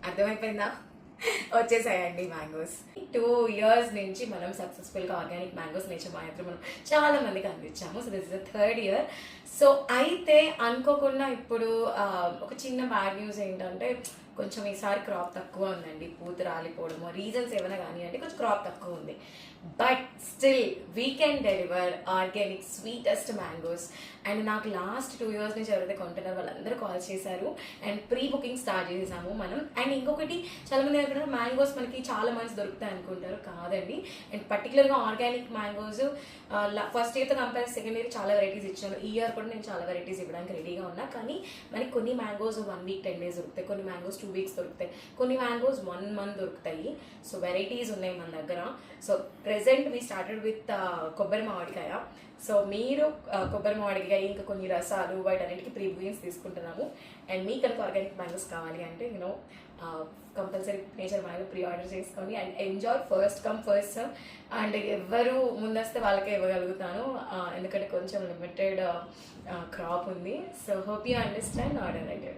అర్థమైపోయిందా? వచ్చేసాయండి mangoes. 2 years నుంచి మనం సక్సెస్ఫుల్గా ఆర్గానిక్ మ్యాంగోస్ నేచర్ మాత్రం మనం చాలా మందికి అందించాము. So this is the 3rd year. So అయితే అనుకోకుండా ఇప్పుడు ఒక చిన్న బ్యాడ్ న్యూస్ ఏంటంటే కొంచెం ఈసారి క్రాప్ తక్కువ ఉందండి. పూత రాలిపోవడము రీజన్స్ ఏమైనా కానివ్వండి, కొంచెం క్రాప్ తక్కువ ఉంది. But still we can deliver organic sweetest mangoes. And నాకు లాస్ట్ 2 years నుంచి ఎవరైతే కొంటున్నారో వాళ్ళందరూ కాల్ చేశారు అండ్ ప్రీ బుకింగ్ స్టార్ట్ చేసాము మనం. అండ్ ఇంకొకటి చాలా మంది అనుకుంటారు మ్యాంగోస్ మనకి చాలా మంచి దొరుకుతాయి అనుకుంటారు, కాదండి. అండ్ పర్టికులర్గా ఆర్గానిక్ మ్యాంగోస్ ఫస్ట్ ఇయర్తో కంపేర్ సెకండ్ ఇయర్ చాలా వెరైటీస్ ఇచ్చాను. ఈ ఇయర్ కూడా నేను చాలా వెరైటీస్ ఇవ్వడానికి రెడీగా ఉన్నా. కానీ మనకి కొన్ని మ్యాంగోస్ 1 week 10 days దొరుకుతాయి, కొన్ని మ్యాంగోస్ 2 weeks దొరుకుతాయి, కొన్ని మ్యాంగోస్ 1 month దొరుకుతాయి. సో వెరైటీస్ ఉన్నాయి మన దగ్గర. So present we started with కొబ్బరి మామిడికాయ. సో మీరు కొబ్బరి మామిడికాయ ఇంకా కొన్ని రసాలు వాటన్నిటికీ ప్రీ బుకింగ్స్ తీసుకుంటున్నాము. అండ్ మీకు కనుక ఆర్గానిక్ మ్యాంగోస్ కావాలి అంటే compulsory nature mango pre order చేసుకొని and enjoy. First come first serve. And ఎవరు ముందొస్తే వాళ్ళకే ఇవ్వగలుగుతాను, ఎందుకంటే కొంచెం లిమిటెడ్ క్రాప్ ఉంది. So hope you understand order అయితే.